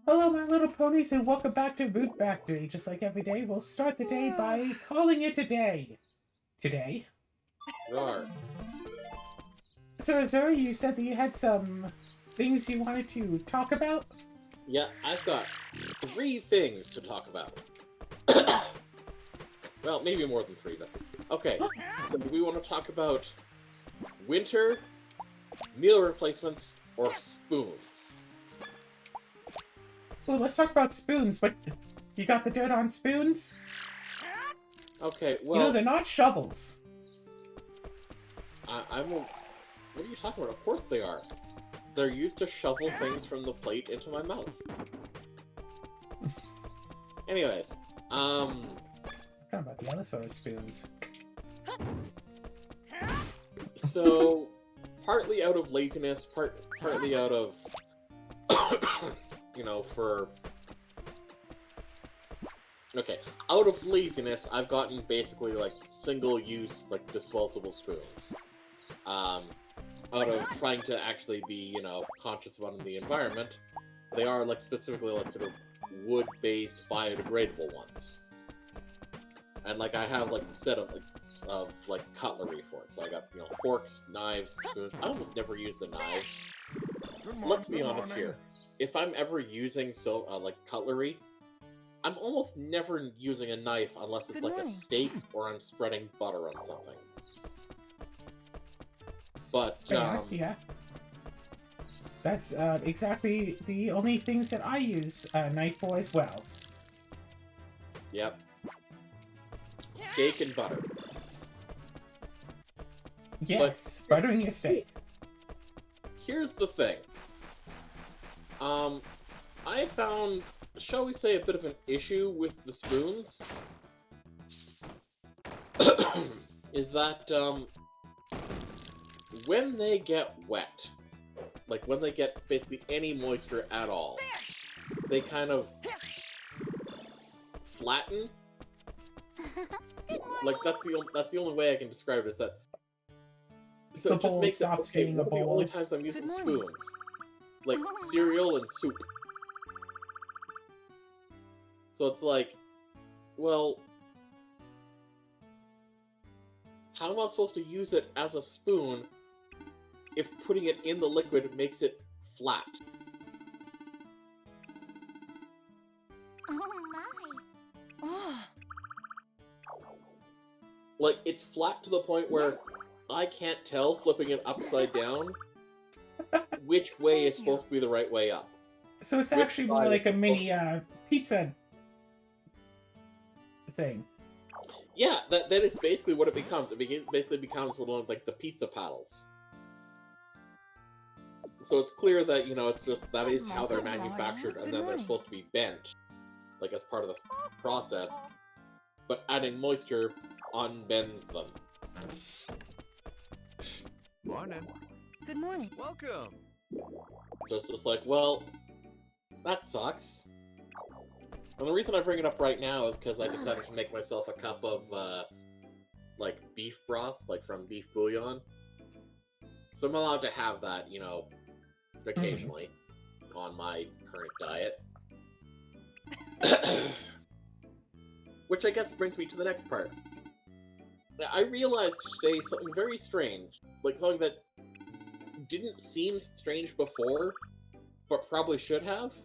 Hello, my little ponies, and welcome back to Boot Factory. Just like every day, we'll start the day by calling it a day. Today. Roar. So, Azura, you said that you had some things you wanted to talk about? Yeah, I've got 3 things to talk about. Well, maybe more than 3, but... Okay, so do we want to talk about winter, meal replacements, or spoons? Well, let's talk about spoons, but you got the dirt on spoons? Okay, You well... know, they're not shovels. What are you talking about? Of course they are. They're used to shovel things from the plate into my mouth. Anyways, I'm talking about the other sort of spoons. So, partly out of laziness, partly out of, Okay, out of laziness, I've gotten basically, like, single-use, like, disposable spoons. Out of trying to actually be, conscious about the environment, they are, like, specifically, like, sort of wood-based, biodegradable ones. And, like, I have, like, the set of cutlery for it. So I got, forks, knives, spoons. I almost never use the knives. Let's be honest here. If I'm ever using, cutlery, I'm almost never using a knife unless it's, like, a steak or I'm spreading butter on something. But, Yeah. That's exactly the only things that I use a knife for as well. Yep. Steak and butter. Yes, buttering your steak. Here's the thing. I found, shall we say, a bit of an issue with the spoons. Is that, when they get wet, like when they get basically any moisture at all, they kind of flatten. Like that's the only way I can describe it, is that. So it just makes it okay. One of the only times I'm using spoons, like cereal and soup. So it's like, well, how am I supposed to use it as a spoon if putting it in the liquid makes it flat? Oh my. Oh. Like, it's flat to the point where I can't tell, flipping it upside down, which way is supposed to be the right way up. So it's actually more like a mini pizza thing. Yeah, that is basically what it becomes. It basically becomes one of, like, the pizza paddles. So it's clear that, it's just, that is how they're manufactured, and then they're supposed to be bent, like, as part of the process. But adding moisture unbends them. Morning. Good morning. Welcome. So it's just like, well, that sucks. And the reason I bring it up right now is because I decided to make myself a cup of, like, beef broth, like from beef bouillon. So I'm allowed to have that, occasionally on my current diet. Which I guess brings me to the next part. Now, I realized today something very strange. Like, something that didn't seem strange before, but probably should have.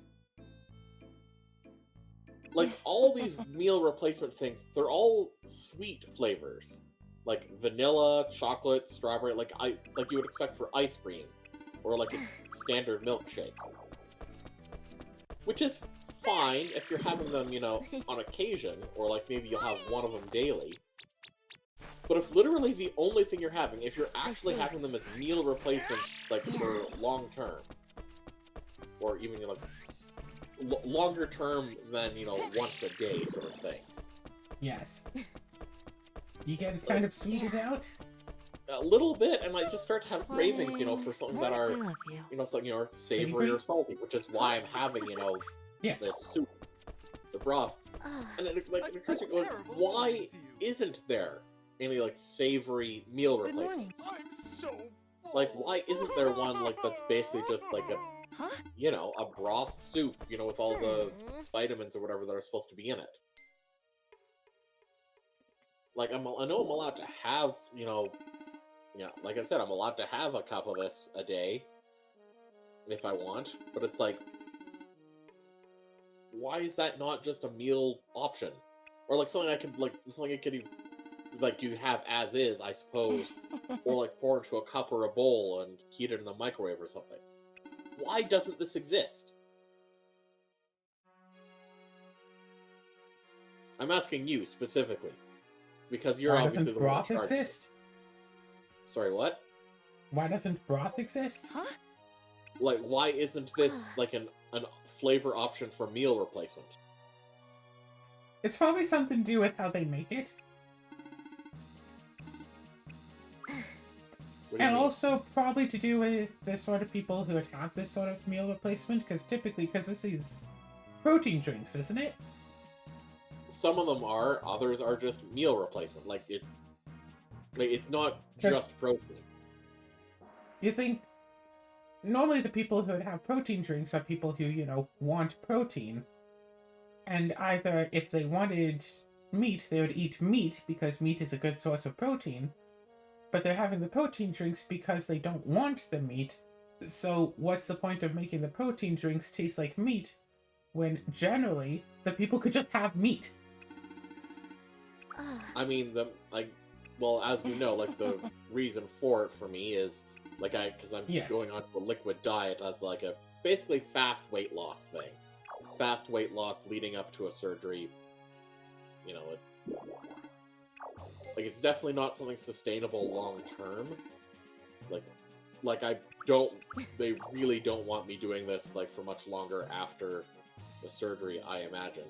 Like, all these meal replacement things, they're all sweet flavors. Like vanilla, chocolate, strawberry, like you would expect for ice cream. Or like a standard milkshake. Which is fine if you're having them, on occasion, or like maybe you'll have one of them daily. But if literally the only thing you're having, if you're actually having them as meal replacements, like for long term, or even like longer term than, once a day sort of thing. Yes. You get kind of sweetened out? A little bit, and I just start to have cravings, for something that are, something, savory or salty, which is why I'm having, this soup, the broth. And it occurs to me, like, why isn't there any, like, savory meal replacements? I'm so full. Like, why isn't there one, like, that's basically just, like, a Huh? you know, a broth soup, you know, with all the vitamins or whatever that are supposed to be in it. Like, I know I'm allowed to have, you know, yeah, like I said, I'm allowed to have a cup of this a day if I want, but it's like, why is that not just a meal option? Or like something I could, like, something I could, like, you have as is, I suppose, or like pour into a cup or a bowl and heat it in the microwave or something. Why doesn't this exist? I'm asking you specifically, because you're Why obviously doesn't the one in broth charge. exist? Sorry, what? Why doesn't broth exist? Huh? Like, why isn't this like an flavor option for meal replacement? It's probably something to do with how they make it. What do you And mean? also probably to do with the sort of people who would have this sort of meal replacement, because typically, because this is protein drinks, isn't it? Some of them are, others are just meal replacement. Like it's not just protein. You think normally the people who would have protein drinks are people who, you know, want protein. And either if they wanted meat, they would eat meat because meat is a good source of protein. But they're having the protein drinks because they don't want the meat. So what's the point of making the protein drinks taste like meat when generally the people could just have meat? I mean, well, as you know, like the reason for it for me is like because I'm Yes. going on to a liquid diet as like a basically fast weight loss thing, fast weight loss leading up to a surgery. You know, like it's definitely not something sustainable long term. Like I don't, they really don't want me doing this like for much longer after the surgery, I imagine.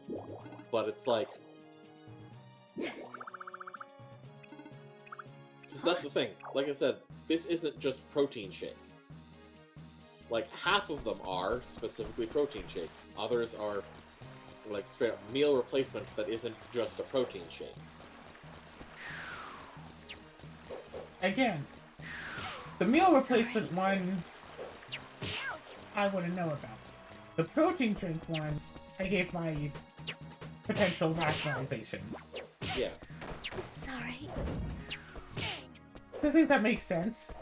But it's like, because that's the thing. Like I said, this isn't just protein shake. Like half of them are specifically protein shakes. Others are like straight up meal replacement that isn't just a protein shake. Again, the meal replacement one, I wouldn't know about. The protein drink one, I gave my potential rationalization. Yeah. Sorry. So I think that makes sense.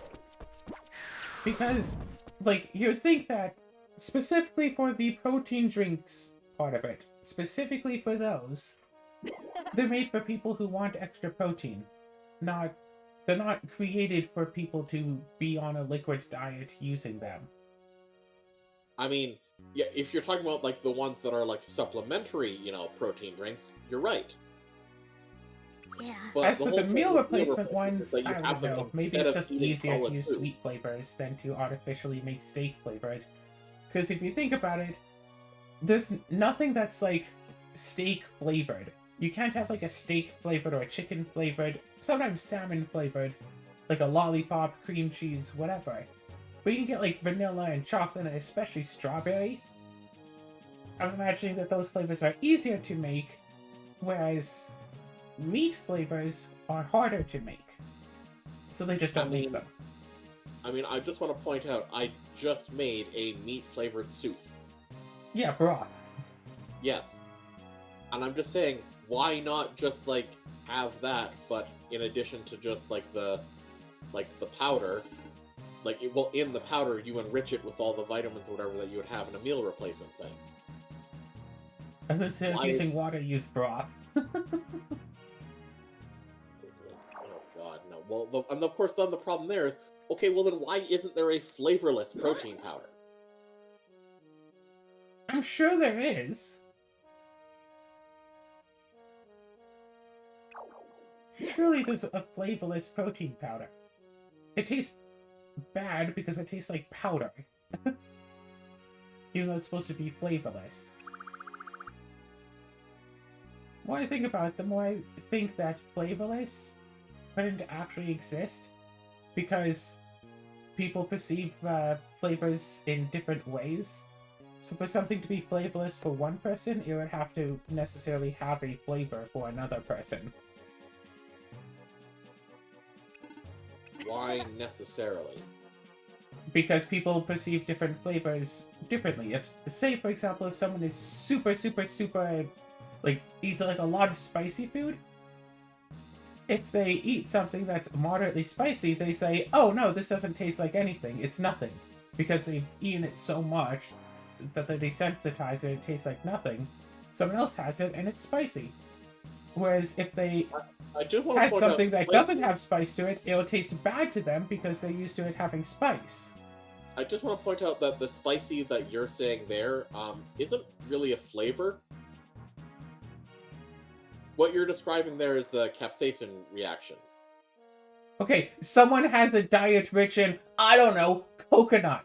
Because, like, you'd think that specifically for the protein drinks part of it, specifically for those, they're made for people who want extra protein. They're not created for people to be on a liquid diet using them. I mean, yeah, if you're talking about like the ones that are like supplementary, you know, protein drinks, you're right. Yeah. But As the for whole the thing meal with meal replacement ones, is that you I have don't them know. Maybe instead it's of just eating easier to solid use food. sweet flavors than to artificially make steak flavored. Because if you think about it, there's nothing that's like steak flavored. You can't have like a steak flavored or a chicken flavored, sometimes salmon flavored, like a lollipop, cream cheese, whatever. But you can get like vanilla and chocolate and especially strawberry. I'm imagining that those flavors are easier to make, whereas meat flavors are harder to make. So they just don't make them. I mean, I just want to point out, I just made a meat-flavored soup. Yeah, broth. Yes. And I'm just saying, why not just, like, have that, but in addition to just, like, the powder, like, well, in the powder, you enrich it with all the vitamins or whatever that you would have in a meal replacement thing. And instead of using water, use broth. Oh god, no. Well, and of course then the problem there is, okay, well then why isn't there a flavorless protein powder? I'm sure there is. Surely there's a flavorless protein powder. It tastes bad because it tastes like powder. Even though it's supposed to be flavorless. The more I think about it, the more I think that flavorless couldn't actually exist because people perceive flavors in different ways. So for something to be flavorless for one person, it would have to necessarily have a flavor for another person. Why necessarily? because people perceive different flavors differently. If, say, for example, if someone is super, super, super, like, eats, like, a lot of spicy food, if they eat something that's moderately spicy, they say, oh, no, this doesn't taste like anything. It's nothing. Because they've eaten it so much that they're desensitized and it tastes like nothing. Someone else has it and it's spicy. Whereas if they I do want to had point something out that doesn't have spice to it, it'll taste bad to them because they're used to it having spice. I just want to point out that the spicy that you're saying there isn't really a flavor. What you're describing there is the capsaicin reaction. Okay, someone has a diet rich in, I don't know, coconut.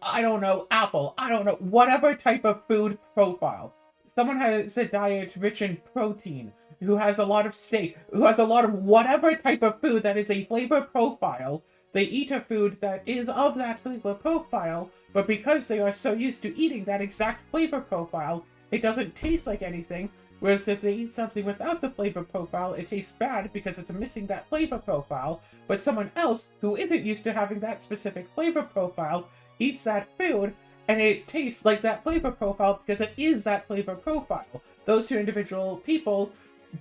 I don't know, apple. I don't know, whatever type of food profile. Someone has a diet rich in protein, who has a lot of steak, who has a lot of whatever type of food that is a flavor profile. They eat a food that is of that flavor profile, but because they are so used to eating that exact flavor profile, it doesn't taste like anything. Whereas if they eat something without the flavor profile, it tastes bad because it's missing that flavor profile. But someone else who isn't used to having that specific flavor profile eats that food, and it tastes like that flavor profile because it is that flavor profile. Those two individual people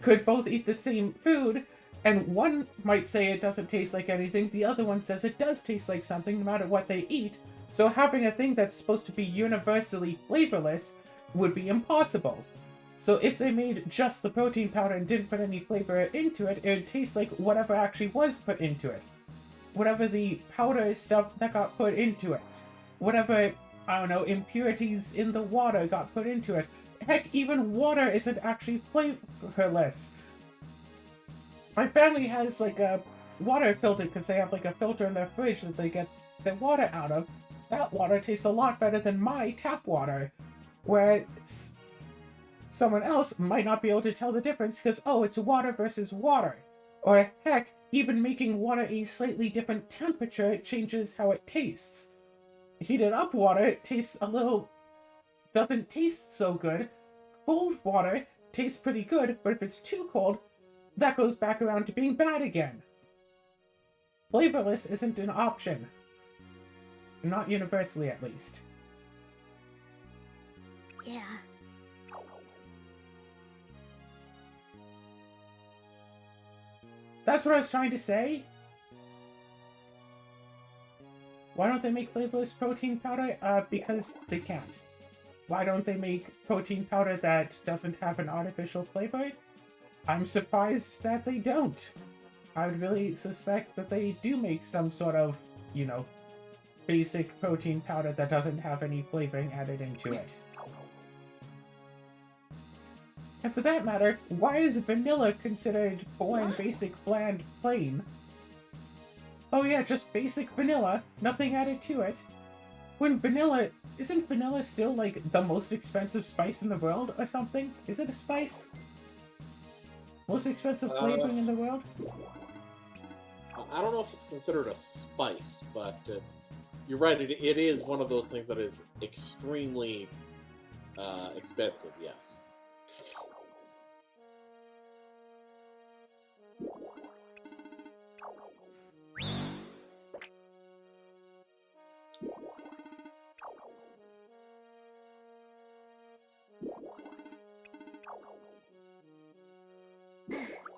could both eat the same food, and one might say it doesn't taste like anything, the other one says it does taste like something no matter what they eat. So having a thing that's supposed to be universally flavorless would be impossible. So if they made just the protein powder and didn't put any flavor into it, it would taste like whatever actually was put into it. Whatever the powder stuff that got put into it. Whatever, I don't know, impurities in the water got put into it. Heck, even water isn't actually flavorless. My family has like a water filter because they have like a filter in their fridge that they get their water out of. That water tastes a lot better than my tap water. Whereas someone else might not be able to tell the difference because, oh, it's water versus water. Or heck, even making water a slightly different temperature changes how it tastes. Heated up water tastes a little... doesn't taste so good. Cold water tastes pretty good, but if it's too cold, that goes back around to being bad again. Flavorless isn't an option. Not universally, at least. Yeah. That's what I was trying to say. Why don't they make flavorless protein powder? Because they can't. Why don't they make protein powder that doesn't have an artificial flavor? I'm surprised that they don't. I would really suspect that they do make some sort of, you know, basic protein powder that doesn't have any flavoring added into it. And for that matter, why is vanilla considered boring, basic, bland, plain? Oh yeah, just basic vanilla, nothing added to it. When vanilla... Isn't vanilla still, like, the most expensive spice in the world or something? Is it a spice? Most expensive flavoring in the world? I don't know if it's considered a spice, but you're right, it is one of those things that is extremely expensive, yes.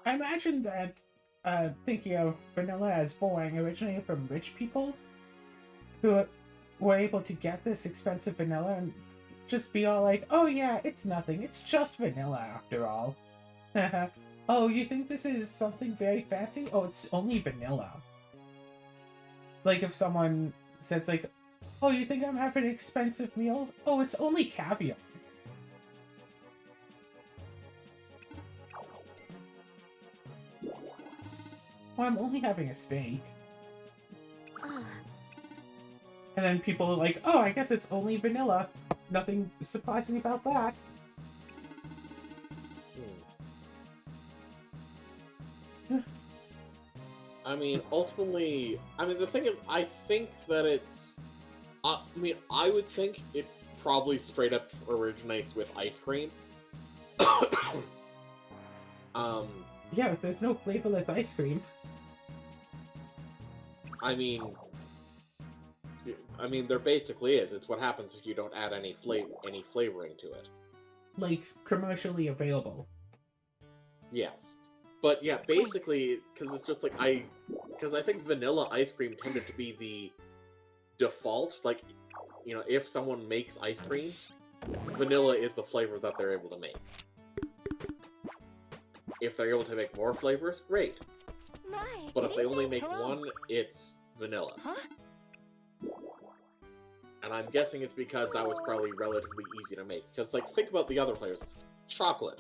I imagine that thinking of vanilla as boring originated from rich people who were able to get this expensive vanilla and just be all like, oh yeah, it's nothing, it's just vanilla after all. Oh, you think this is something very fancy? Oh, it's only vanilla. Like if someone says like, oh, you think I'm having an expensive meal? Oh, it's only caviar. Oh, I'm only having a steak. And then people are like, oh, I guess it's only vanilla. Nothing surprising about that. I mean, ultimately, the thing is, I think that it's... I would think it probably straight up originates with ice cream. Yeah, but there's no flavorless ice cream. I mean, I mean, there basically is. It's what happens if you don't add any flavoring to it. Like, commercially available. Yes. But yeah, basically, because it's just like, because I think vanilla ice cream tended to be the default. Like, you know, if someone makes ice cream, vanilla is the flavor that they're able to make. If they're able to make more flavors, great. But if they only make one, it's vanilla. And I'm guessing it's because that was probably relatively easy to make. Because, like, think about the other flavors. Chocolate.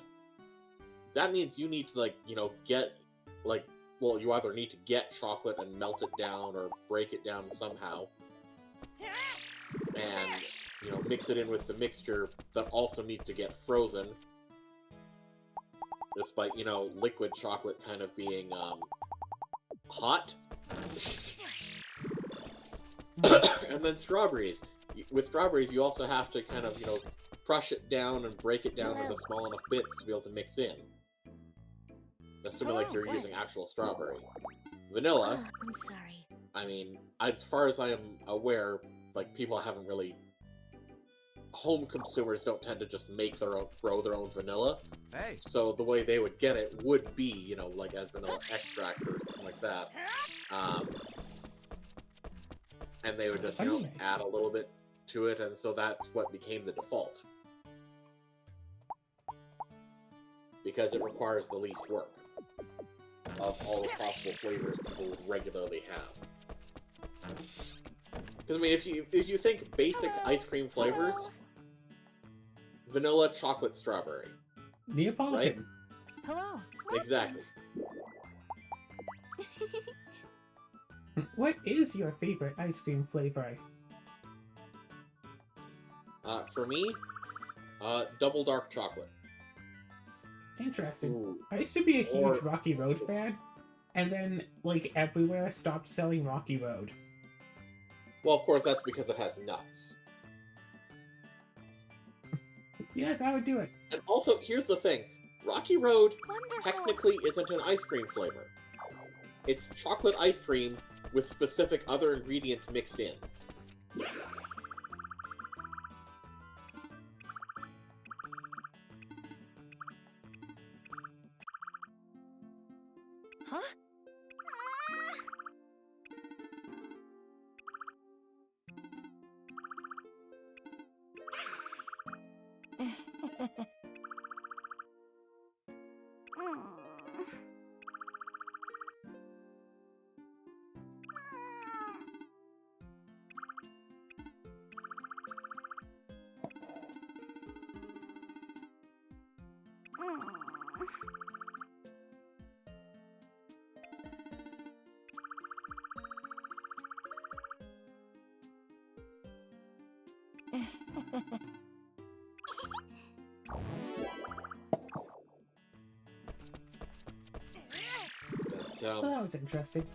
That means you need to, like, you know, get, like, well, you either need to get chocolate and melt it down or break it down somehow. And, you know, mix it in with the mixture that also needs to get frozen. Despite, you know, liquid chocolate kind of being, hot. And then strawberries. With strawberries, you also have to kind of, you know, crush it down and break it down into small enough bits to be able to mix in. Assuming, like, you're using actual strawberry. Vanilla, I'm sorry. I mean, as far as I am aware, like, people haven't really... Home consumers don't tend to just make their own, grow their own vanilla. Hey. So the way they would get it would be, you know, like as vanilla extract or something like that. And they would just, you know, add a little bit to it, and so that's what became the default. Because it requires the least work of all the possible flavors people would regularly have. Because, I mean, if you think basic ice cream flavors, vanilla, chocolate, strawberry. Neapolitan. Right? Hello. Exactly. What is your favorite ice cream flavor? For me, double dark chocolate. Interesting. Ooh. I used to be a huge Or- Rocky Road fan, and then, like, everywhere stopped selling Rocky Road. Well, of course, that's because it has nuts. Yeah, that would do it. And also, here's the thing. Rocky Road Wonderful. technically isn't an ice cream flavor. It's chocolate ice cream with specific other ingredients mixed in. Huh? But, So that was interesting.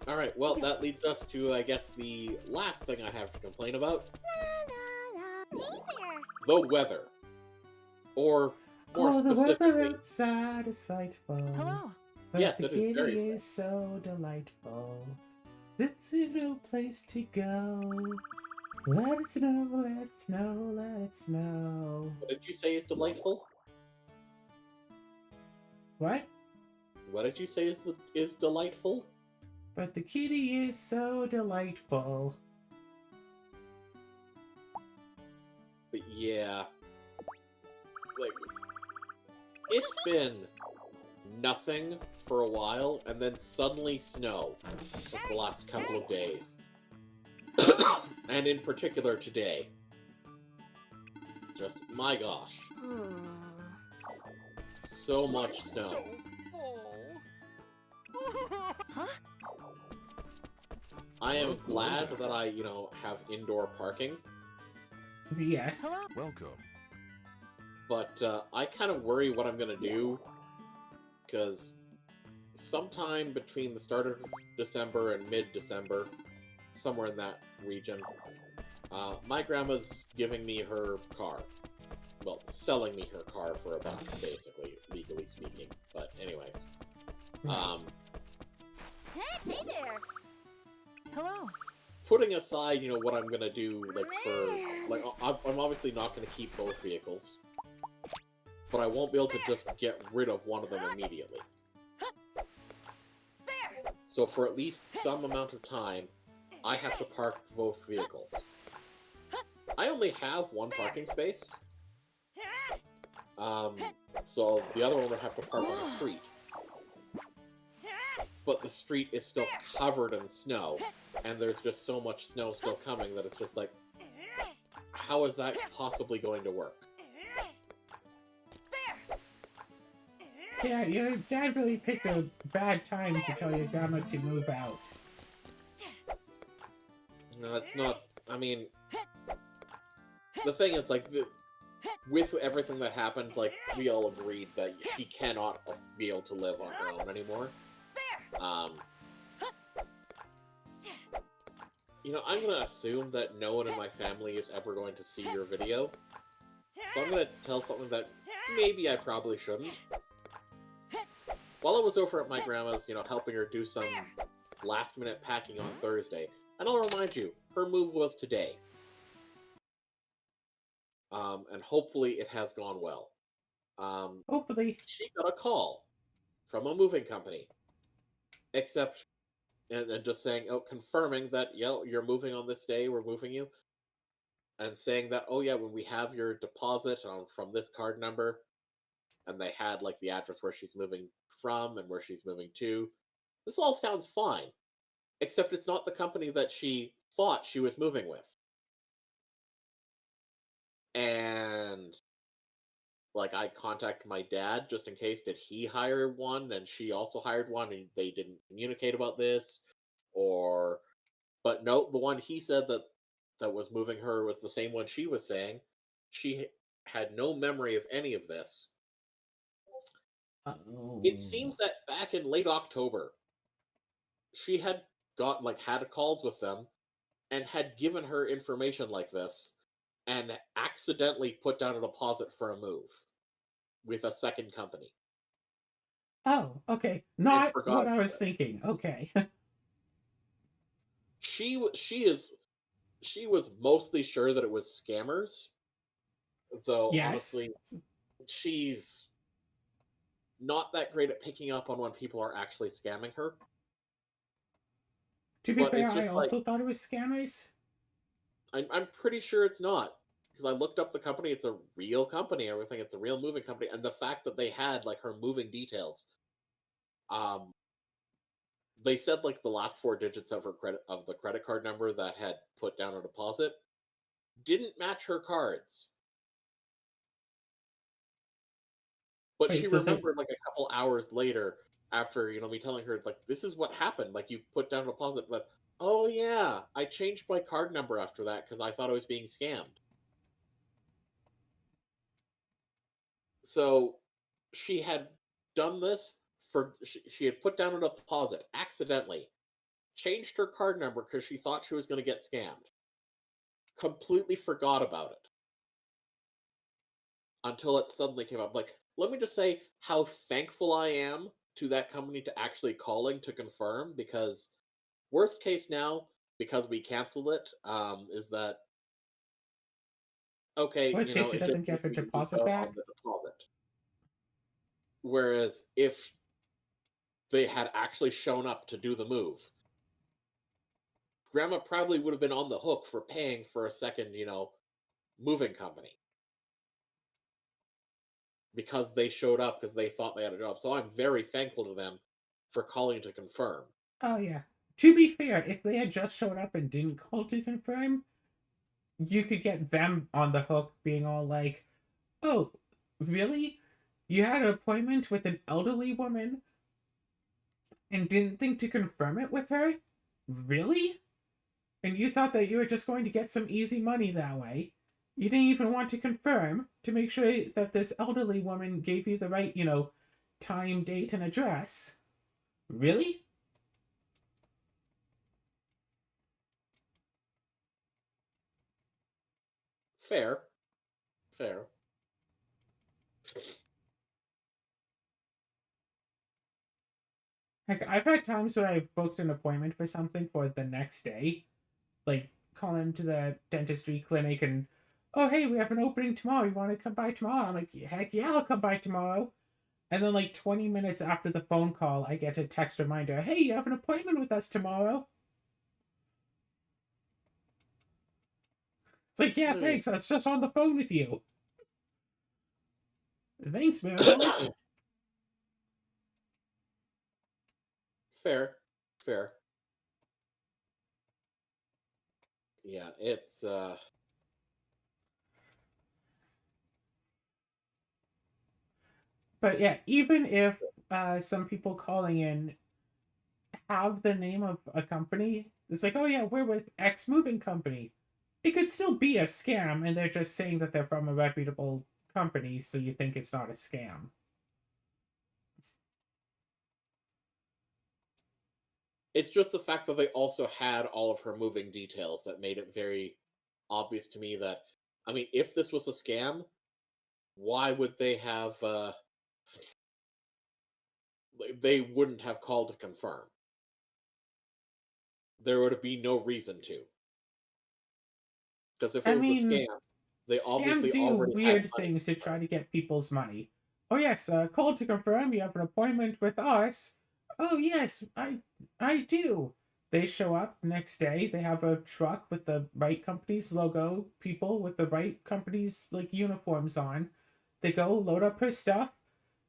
alright, well, that leads us to, I guess, the last thing I have to complain about. Hey there. The weather. Or, more Oh, the weather specifically... outside is frightful. Hello. But Yes, the it is kitty very is so delightful. It's a new place to go. Let it snow, let it snow, let it snow. What did you say is delightful? What? What did you say is delightful? But the kitty is so delightful. But yeah... Like... It's been... nothing for a while, and then suddenly snow like the last couple of days. And in particular today. Just, my gosh. So much snow. Huh? I am glad that I, you know, have indoor parking, Yes. Hello. Welcome. but I kind of worry what I'm gonna do, because sometime between the start of December and mid-December, somewhere in that region, my grandma's giving me her car. Well, selling me her car for a buck, basically, legally speaking. But anyways. Hey there. Hello. putting aside, what I'm gonna do, I'm obviously not gonna keep both vehicles, but I won't be able to just get rid of one of them immediately. So for at least some amount of time, I have to park both vehicles. I only have one parking space, so the other one would have to park on the street. But the street is still covered in snow, and there's just so much snow still coming that it's just like, how is that possibly going to work? Yeah, your dad really picked a bad time to tell your grandma to move out. No, it's not. I mean, the thing is, like, with everything that happened, like, we all agreed that she cannot be able to live on her own anymore. I'm gonna assume that no one in my family is ever going to see your video, so I'm gonna tell something that maybe I probably shouldn't. While I was over at my grandma's, helping her do some last-minute packing on Thursday, and I'll remind you, her move was today. And hopefully it has gone well. Hopefully. She got a call from a moving company, except, and just saying, confirming that, you're moving on this day, we're moving you, and saying that, oh yeah, when we have your deposit from this card number, and they had, like, the address where she's moving from and where she's moving to. This all sounds fine, except it's not the company that she thought she was moving with. And, like, I contacted my dad just in case, did he hire one and she also hired one and they didn't communicate about this? But no, the one he said that was moving her was the same one she was saying. She had no memory of any of this. Oh. It seems that back in late October, she had had calls with them and had given her information like this and accidentally put down a deposit for a move with a second company. Oh, okay. And Not forgot what I about was it. thinking. Okay. She was mostly sure that it was scammers, though Yes. honestly, she's not that great at picking up on when people are actually scamming her. To be But fair, it's I just like, also thought it was scammers. I'm pretty sure it's not. Because I looked up the company, it's a real company, everything, it's a real moving company, and the fact that they had, like, her moving details, um, they said, like, the last four digits of the credit card number that had put down a deposit didn't match her cards. But Wait, she so they... remembered, like, a couple hours later, after, me telling her, like, this is what happened, like, you put down a deposit, but, oh yeah, I changed my card number after that because I thought I was being scammed. So she had done this she had put down a deposit accidentally, changed her card number because she thought she was going to get scammed, completely forgot about it until it suddenly came up. Like, let me just say how thankful I am to that company to actually calling to confirm, because worst case now, because we canceled it, is that okay, Worst case, she it just doesn't needs get her to be deposit detailed on back. the deposit. Whereas if they had actually shown up to do the move, Grandma probably would have been on the hook for paying for a second, moving company, because they showed up because they thought they had a job. So I'm very thankful to them for calling to confirm. Oh, yeah. To be fair, if they had just showed up and didn't call to confirm, you could get them on the hook being all like, oh, really? You had an appointment with an elderly woman and didn't think to confirm it with her? Really? And you thought that you were just going to get some easy money that way? You didn't even want to confirm to make sure that this elderly woman gave you the right, time, date, and address? Really? Fair. Fair. Heck, I've had times where I've booked an appointment for something for the next day, like call into the dentistry clinic and, oh hey, we have an opening tomorrow. You want to come by tomorrow? I'm like, heck yeah, I'll come by tomorrow. And then like 20 minutes after the phone call, I get a text reminder, hey, you have an appointment with us tomorrow. It's like, yeah, thanks. I was just on the phone with you. Thanks, Miracle. Fair, fair. Yeah, it's But yeah, even if some people calling in have the name of a company, it's like, oh yeah, we're with X Moving Company. It could still be a scam, and they're just saying that they're from a reputable company, so you think it's not a scam. it's just the fact that they also had all of her moving details that made it very obvious to me that, I mean, if this was a scam, why would they have they wouldn't have called to confirm. There would be no reason to. Because if I it was a mean, scam, they scams obviously do already had weird money. things to try to get people's money. Oh yes, call to confirm you have an appointment with us. Oh yes, I do. They show up the next day. They have a truck with the right company's logo, people with the right company's like uniforms on. They go load up her stuff,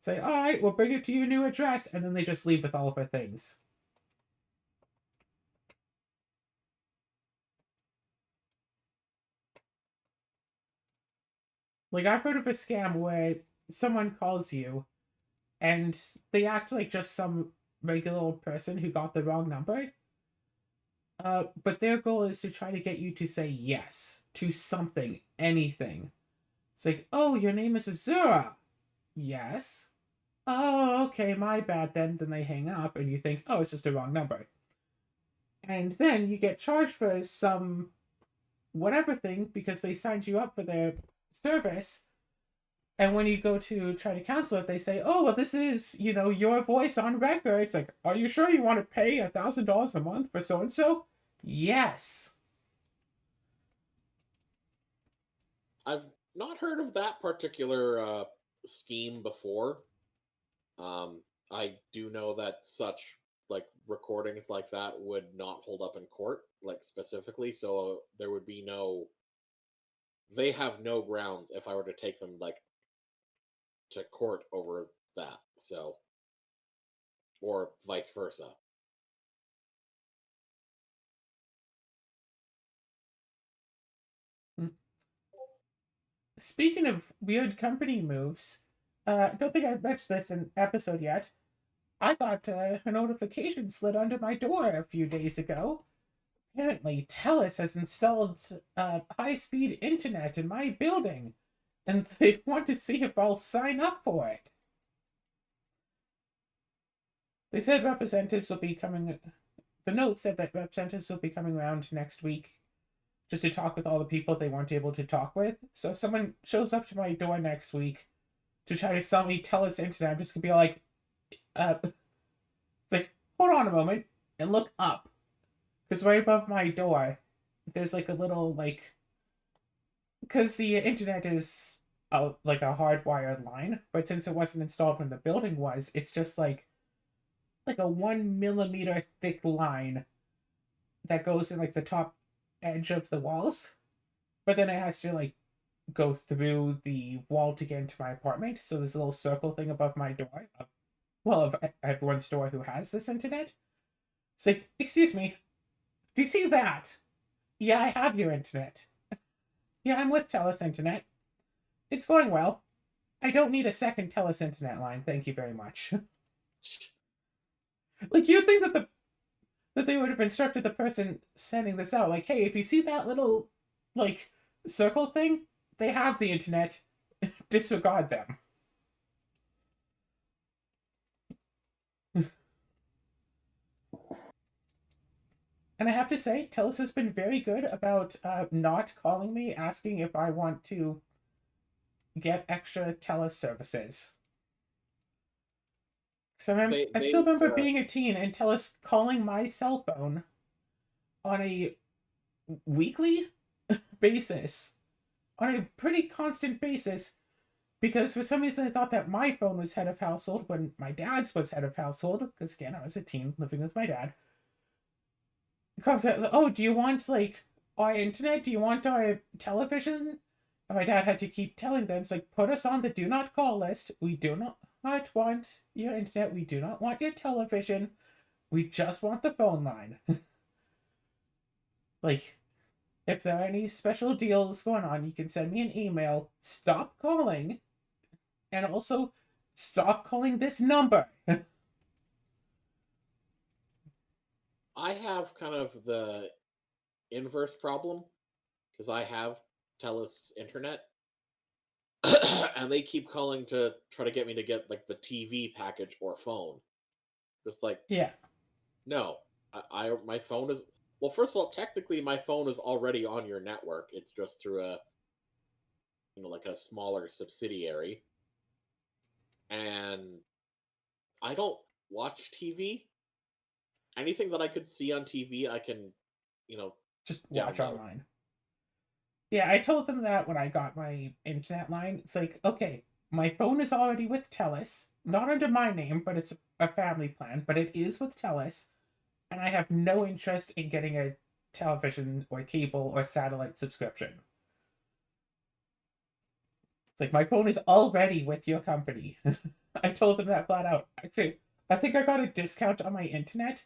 say, "All right, we'll bring it to your new address," and then they just leave with all of her things. Like I've heard of a scam where someone calls you and they act like just some regular old person who got the wrong number. But their goal is to try to get you to say yes to something, anything. It's like, oh, your name is Azura. Yes. Oh, okay, my bad then. Then they hang up and you think, oh, it's just a wrong number. And then you get charged for some whatever thing because they signed you up for their service. And when you go to try to cancel it, they say, "Oh, well, this is your voice on record." It's like, "Are you sure you want to pay $1,000 a month for so and so?" Yes. I've not heard of that particular scheme before. I do know that such like recordings like that would not hold up in court, like specifically. So there would be no. They have no grounds if I were to take them like to court over that. So or vice versa. Speaking of weird company moves, I don't think I've mentioned this in episode yet. I got a notification slid under my door a few days ago. Apparently, TELUS has installed high-speed internet in my building, and they want to see if I'll sign up for it. They said representatives will be coming. The note said that representatives will be coming around next week just to talk with all the people they weren't able to talk with. So if someone shows up to my door next week to try to sell me TELUS internet, I'm just gonna be like, it's like, hold on a moment and look up. Because right above my door, there's like a little, like, because the internet is like a hardwired line, but since it wasn't installed when the building was, it's just like a 1 millimeter thick line that goes in like the top edge of the walls, but then it has to like go through the wall to get into my apartment. So there's a little circle thing above my door. Well, of everyone's door who has this internet. It's like, excuse me, do you see that? Yeah, I have your internet. Yeah, I'm with TELUS Internet. It's going well. I don't need a second TELUS Internet line. Thank you very much. Like you'd think that they would have instructed the person sending this out, like, hey, if you see that little like circle thing, they have the internet. Disregard them. And I have to say, TELUS has been very good about not calling me asking if I want to get extra TELUS services. So I still They've remember being a teen and TELUS calling my cell phone on a weekly basis, on a pretty constant basis, because for some reason I thought that my phone was head of household when my dad's was head of household, because again, I was a teen living with my dad. Because I was like, oh, do you want like our internet? Do you want our television? And my dad had to keep telling them, it's like, put us on the do not call list. We do not want your internet. We do not want your television. We just want the phone line. Like, if there are any special deals going on, you can send me an email. Stop calling. And also, stop calling this number. I have kind of the inverse problem because I have TELUS internet, and they keep calling to try to get me to get like the TV package or phone. Just like, Yeah. no, my phone is, well. First of all, technically, my phone is already on your network. It's just through a, like a smaller subsidiary, and I don't watch TV. Anything that I could see on TV, I can, you know, Just watch download. online. Yeah, I told them that when I got my internet line. It's like, okay, my phone is already with TELUS, not under my name, but it's a family plan, but it is with TELUS, and I have no interest in getting a television or cable or satellite subscription. It's like, my phone is already with your company. I told them that flat out. Actually, I think I got a discount on my internet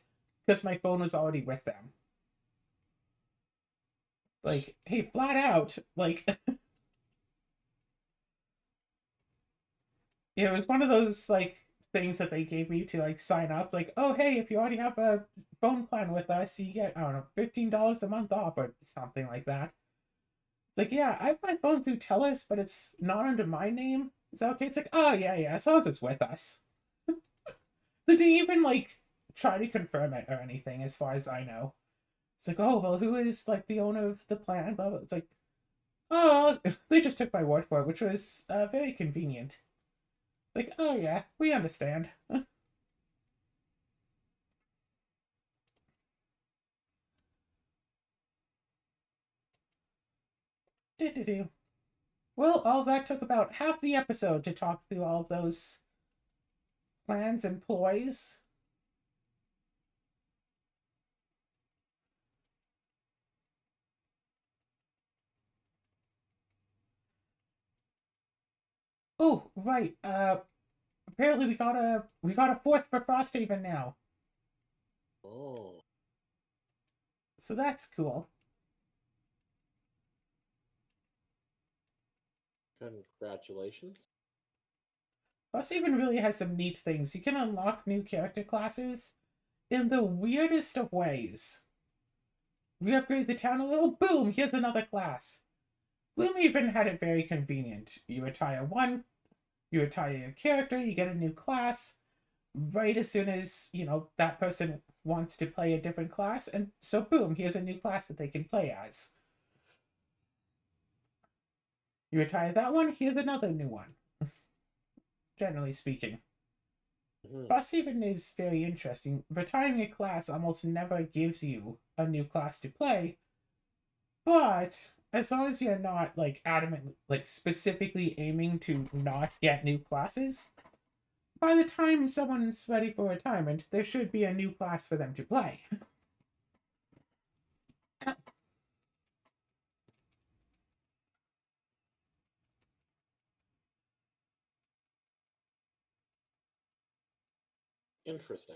because my phone was already with them. Like, hey, flat out, like, it was one of those like things that they gave me to like sign up. Like, oh hey, if you already have a phone plan with us, you get, I don't know, $15 a month off or something like that. It's like, yeah, I have my phone through TELUS, but it's not under my name. Is that okay? It's like, oh yeah, yeah, as long as it's with us. They didn't even like try to confirm it or anything, as far as I know. It's like, oh well, who is like the owner of the plan? Blah blah. It's like, oh, they just took my word for it, which was very convenient. Like, oh yeah, we understand. Do. Well, all that took about half the episode to talk through all of those plans and ploys. Oh, right. Apparently we got a fourth for Frosthaven now, Oh, so that's cool. congratulations. Frosthaven really has some neat things. You can unlock new character classes in the weirdest of ways. We upgrade the town a little, boom, here's another class. Gloomhaven had it very convenient. You retire one, you retire your character, you get a new class, right as soon as, that person wants to play a different class, and so boom, here's a new class that they can play as. You retire that one, here's another new one. Generally speaking. Mhm. Frosthaven is very interesting. Retiring a class almost never gives you a new class to play, but as long as you're not like adamant, like specifically aiming to not get new classes, by the time someone's ready for retirement, there should be a new class for them to play. Interesting.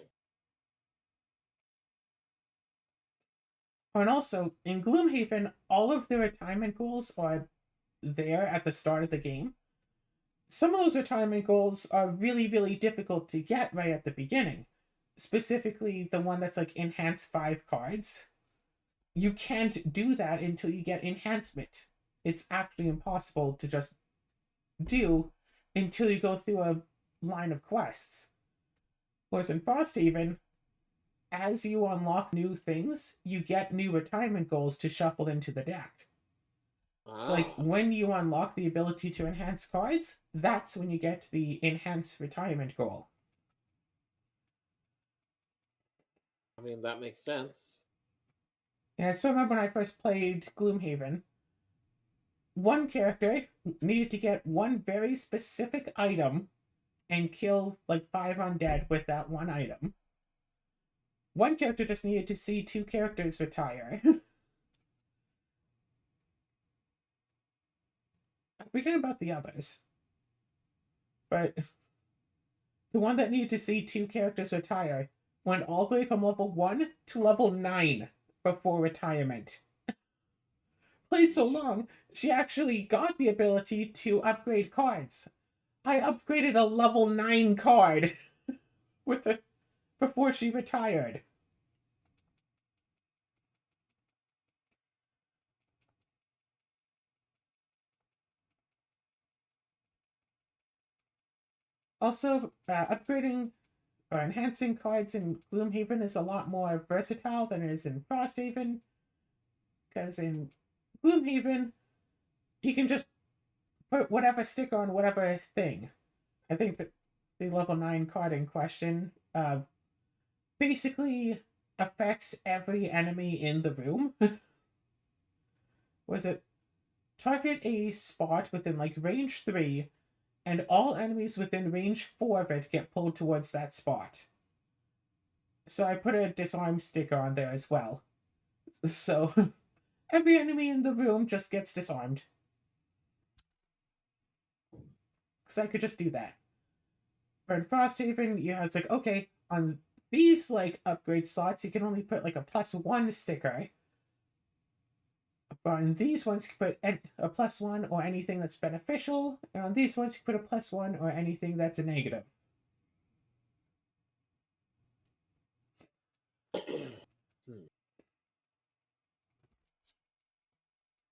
And also, in Gloomhaven, all of the retirement goals are there at the start of the game. Some of those retirement goals are really, really difficult to get right at the beginning. Specifically, the one that's like enhance 5 cards. You can't do that until you get enhancement. It's actually impossible to just do until you go through a line of quests. Whereas in Frosthaven, as you unlock new things, you get new retirement goals to shuffle into the deck. So, like, Ah, when you unlock the ability to enhance cards, that's when you get the enhanced retirement goal. I mean that makes sense. And I still remember when I first played Gloomhaven, one character needed to get one very specific item and kill like 5 undead with that one item. One character just needed to see 2 characters retire. Forget about the others. But the one that needed to see 2 characters retire went all the way from level 1 to level 9 before retirement. Played so long, she actually got the ability to upgrade cards. I upgraded a level 9 card with a, before she retired. Also, upgrading or enhancing cards in Gloomhaven is a lot more versatile than it is in Frosthaven. Because in Gloomhaven, you can just put whatever sticker on whatever thing. I think that the level 9 card in question basically affects every enemy in the room. Was it target a spot within like range 3, and all enemies within range 4 of it get pulled towards that spot. So I put a disarm sticker on there as well. So every enemy in the room just gets disarmed. Because I could just do that. But in Frosthaven, it's like, okay, on these like upgrade slots, you can only put like a +1 sticker. But on these ones, you put a +1 or anything that's beneficial, and on these ones, you put a +1 or anything that's a negative.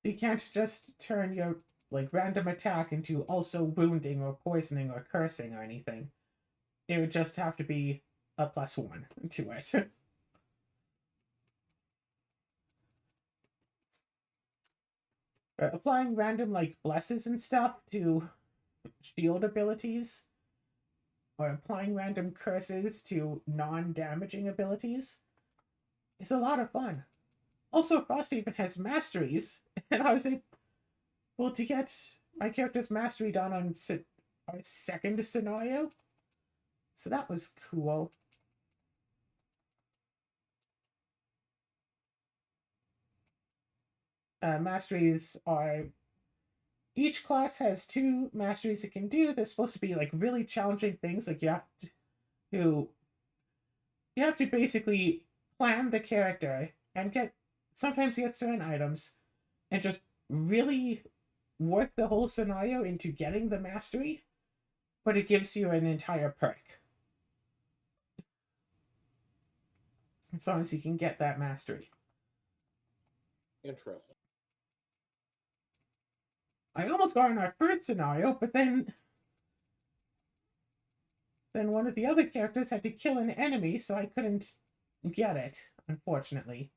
You can't just turn your like random attack into also wounding or poisoning or cursing or anything. It would just have to be a +1 to it. Applying random like blesses and stuff to shield abilities, or applying random curses to non-damaging abilities is a lot of fun. Also, Frost even has masteries, and I was able to get my character's mastery done on our second scenario, so that was cool. Masteries are each class has 2 masteries it can do. They're supposed to be like really challenging things. Like to you have to basically plan the character and sometimes get certain items and just really work the whole scenario into getting the mastery, but it gives you an entire perk as long as you can get that mastery. Interesting. I almost got in our first scenario, but then one of the other characters had to kill an enemy, so I couldn't get it, unfortunately.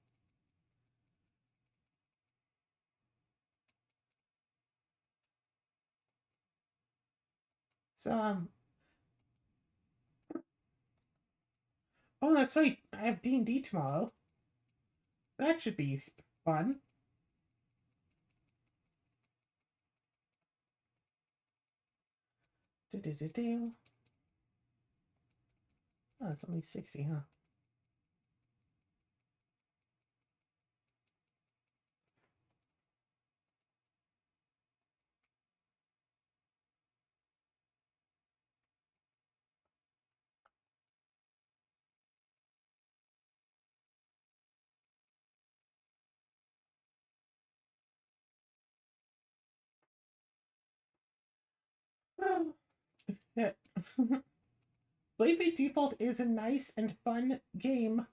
So, oh, that's right. I have D&D tomorrow. That should be fun. Do-do-do-do. Oh, it's only 60, huh? Oh, yeah. Blade Bay Default is a nice and fun game.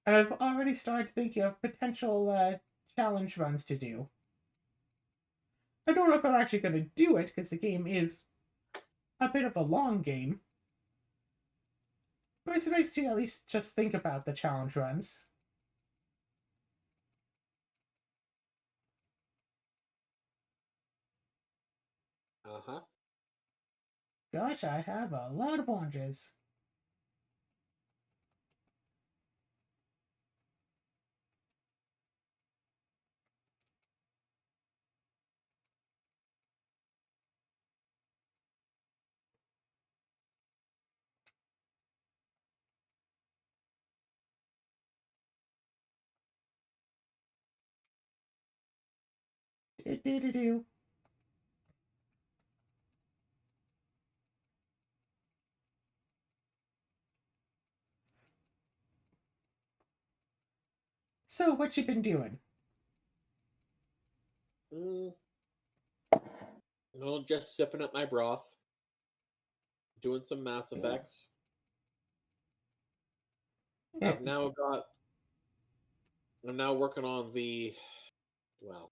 And I've already started thinking of potential challenge runs to do. I don't know if I'm actually going to do it, because the game is a bit of a long game. But it's nice to at least just think about the challenge runs. Uh-huh. Gosh, I have a lot of oranges. Do-do-do-do. So, what you been doing? Mm, just sipping up my broth, doing some Mass Effects. Yeah. I've now got. I'm now working on the. Well,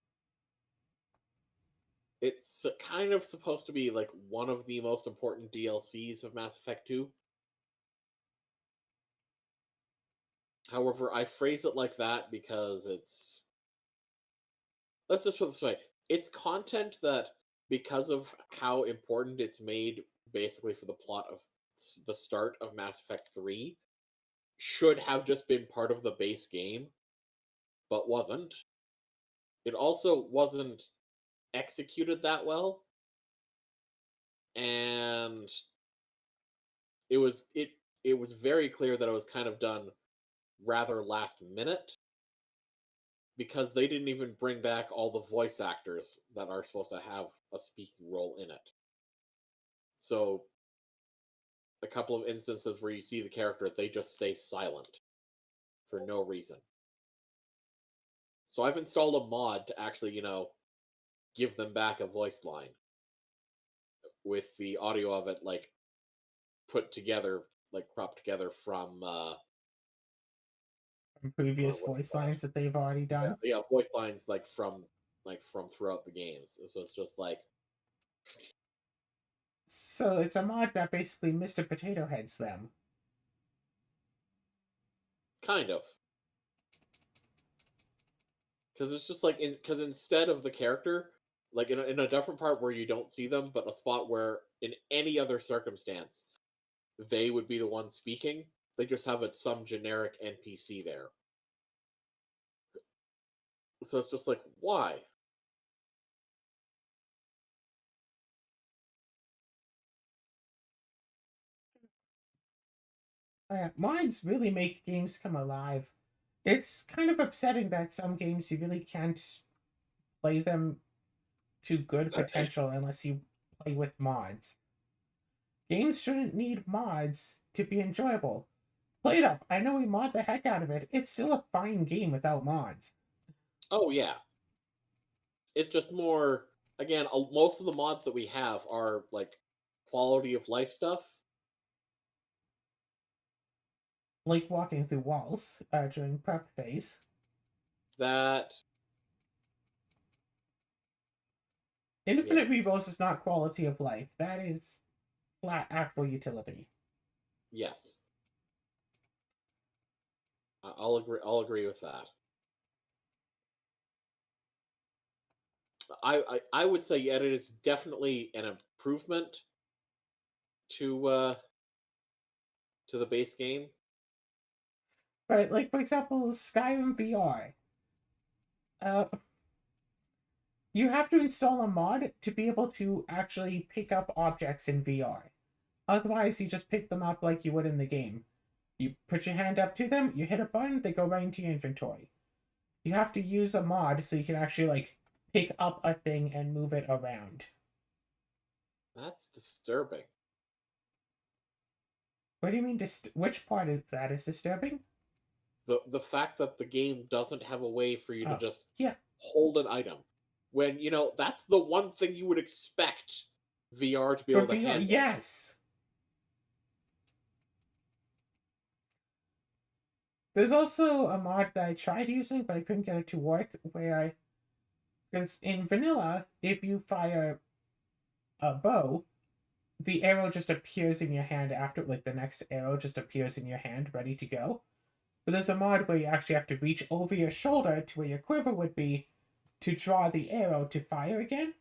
it's kind of supposed to be like one of the most important DLCs of Mass Effect 2. However, I phrase it like that because it's. Let's just put it this way: it's content that, because of how important it's made, basically for the plot of the start of Mass Effect 3, should have just been part of the base game, but wasn't. It also wasn't executed that well, and it was very clear that it was kind of done rather last minute because they didn't even bring back all the voice actors that are supposed to have a speaking role in it. So a couple of instances where you see the character, they just stay silent for no reason. So I've installed a mod to actually, give them back a voice line with the audio of it like put together, like cropped together from From previous what voice lines that they've already done. yeah, voice lines like from throughout the games. So it's just like So, it's a mod that basically Mr. Potato Heads them. kind of, because it's just like because instead of the character, like in a different part where you don't see them, but a spot where in any other circumstance they would be the one speaking, they just have some generic NPC there. So it's just like, why? Mods really make games come alive. It's kind of upsetting that some games you really can't play them to good potential unless you play with mods. Games shouldn't need mods to be enjoyable. Play it up. I know we mod the heck out of it. It's still a fine game without mods. Oh yeah, it's just more. Again, most of the mods that we have are like quality of life stuff. Like walking through walls during prep phase. That yeah, Infinite Rebos is not quality of life. That is flat actual utility. yes, I'll agree. I'll agree with that. I would say yeah, it is definitely an improvement to the base game. But like for example, Skyrim VR. Uh, you have to install a mod to be able to actually pick up objects in VR. Otherwise, you just pick them up like you would in the game. You put your hand up to them, you hit a button, they go right into your inventory. You have to use a mod so you can actually like pick up a thing and move it around. That's disturbing. What do you mean? Which part of that is disturbing? The fact that the game doesn't have a way for you to Oh, just yeah. hold an item when that's the one thing you would expect VR to be For able to VR, handle. yes. There's also a mod that I tried using, but I couldn't get it to work. Because in vanilla, if you fire a bow, the arrow just appears in your hand after, like the next arrow just appears in your hand, ready to go. But there's a mod where you actually have to reach over your shoulder to where your quiver would be to draw the arrow to fire again.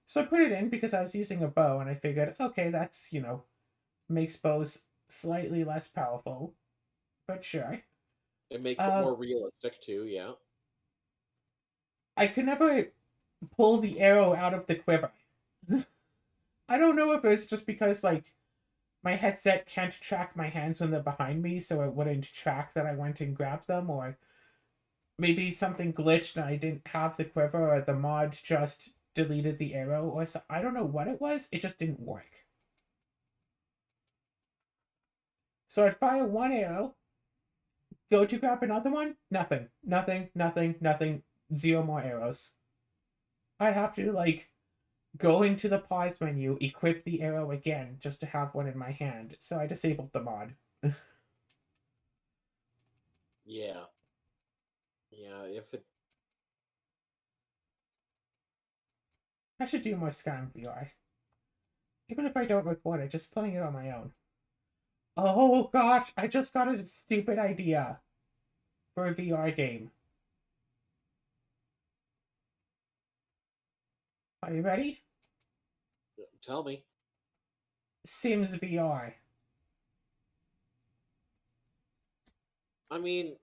So I put it in because I was using a bow, and I figured, okay, that's makes bows slightly less powerful, but sure. It makes it Uh, more realistic too. Yeah. I could never pull the arrow out of the quiver. I don't know if it's just because like my headset can't track my hands when they're behind me, so it wouldn't track that I went and grabbed them, or maybe something glitched and I didn't have the quiver, or the mod just deleted the arrow, or so, I don't know what it was. It just didn't work. So I'd fire one arrow, go to grab another one, nothing, nothing, nothing, nothing, zero more arrows. I'd have to like go into the pause menu, equip the arrow again just to have one in my hand. So I disabled the mod. Yeah. Yeah, if it... I should do more Skyrim VR. Even if I don't record it, just playing it on my own. Oh gosh, I just got a stupid idea for a VR game. Are you ready? Tell me. Sims VR. I mean,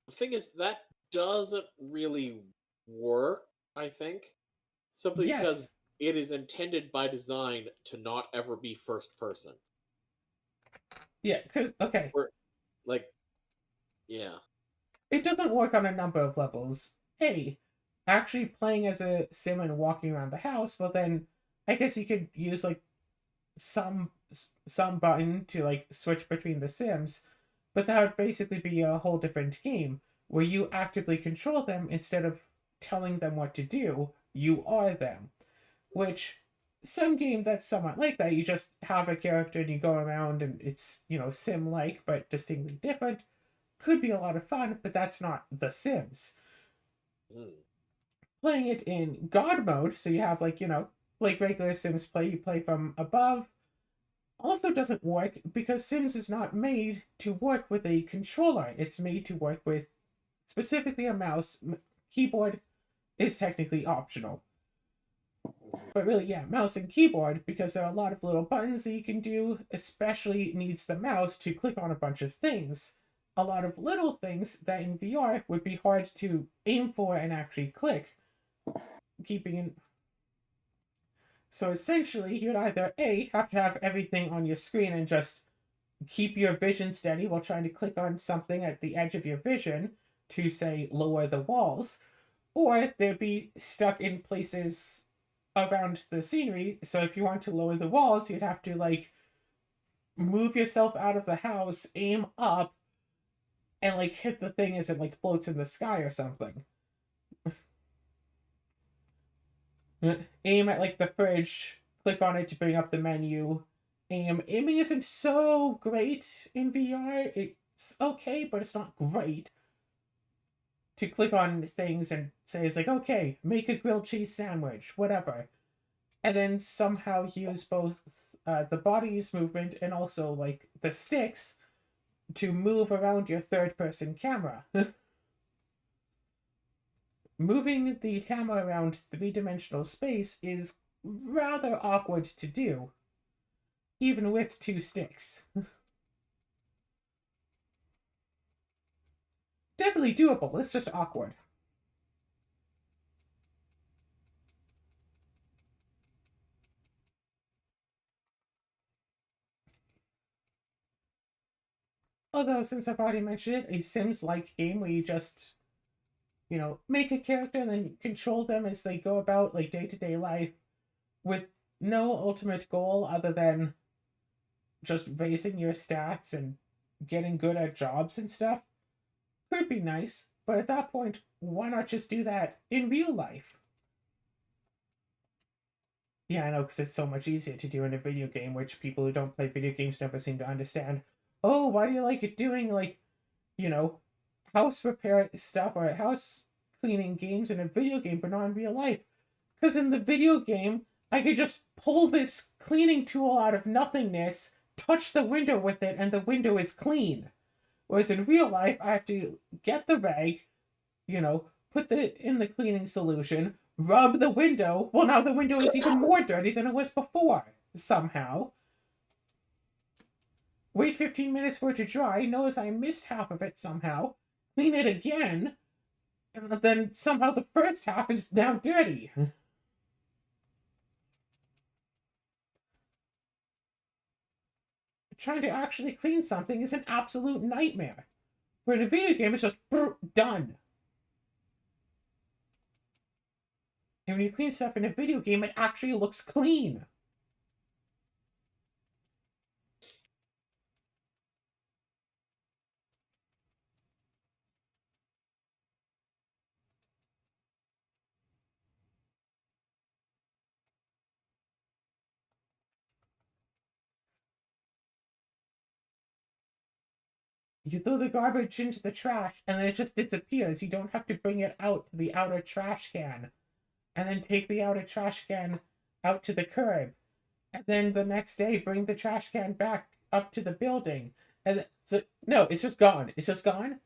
the thing is, that doesn't really work, I think. Simply because Yes. it is intended by design to not ever be first person. Yeah, because, okay, Or, like, yeah. it doesn't work on a number of levels. Hey, actually playing as a sim and walking around the house, well then, I guess you could use like some some button to like switch between the sims, but that would basically be a whole different game where you actively control them instead of telling them what to do. You are them, which some game that's somewhat like that. You just have a character and you go around and it's, sim like but distinctly different. Could be a lot of fun, but that's not The Sims. Hmm. Playing it in God mode, so you have like, like regular Sims play, you play from above, also doesn't work because Sims is not made to work with a controller. It's made to work with specifically a mouse. Keyboard is technically optional. But really, yeah, mouse and keyboard, because there are a lot of little buttons that you can do, especially needs the mouse to click on a bunch of things. A lot of little things that in VR would be hard to aim for and actually click. Keeping in. So essentially, you'd either A, have to have everything on your screen and just keep your vision steady while trying to click on something at the edge of your vision to, say, lower the walls, or they'd be stuck in places around the scenery. So if you want to lower the walls, you'd have to like move yourself out of the house, aim up, and like hit the thing as it like floats in the sky or something. Aim at like the fridge, click on it to bring up the menu. Aiming isn't so great in VR. It's okay, but it's not great. To click on things and say it's like, okay, make a grilled cheese sandwich, whatever, and then somehow use both the body's movement and also like the sticks to move around your third person camera. Moving the camera around three-dimensional space is rather awkward to do, even with two sticks. Definitely doable, it's just awkward. Although, since I've already mentioned it, a Sims like game where you just, make a character and then control them as they go about like day to day life with no ultimate goal other than just raising your stats and getting good at jobs and stuff could be nice. But at that point, why not just do that in real life? Yeah, I know, because it's so much easier to do in a video game, which people who don't play video games never seem to understand. Oh, why do you like it doing, like, you know, house repair stuff or house cleaning games in a video game, but not in real life? Because in the video game, I could just pull this cleaning tool out of nothingness, touch the window with it, and the window is clean. Whereas in real life, I have to get the rag, put it in the cleaning solution, rub the window. Well, now the window is even more dirty than it was before, somehow. Wait 15 minutes for it to dry, notice I missed half of it somehow, clean it again, and then somehow the first half is now dirty. Trying to actually clean something is an absolute nightmare. But in a video game, it's just done. And when you clean stuff in a video game, it actually looks clean. You throw the garbage into the trash, and then it just disappears. You don't have to bring it out to the outer trash can, and then take the outer trash can out to the curb, and then the next day bring the trash can back up to the building. And so, no, it's just gone. It's just gone.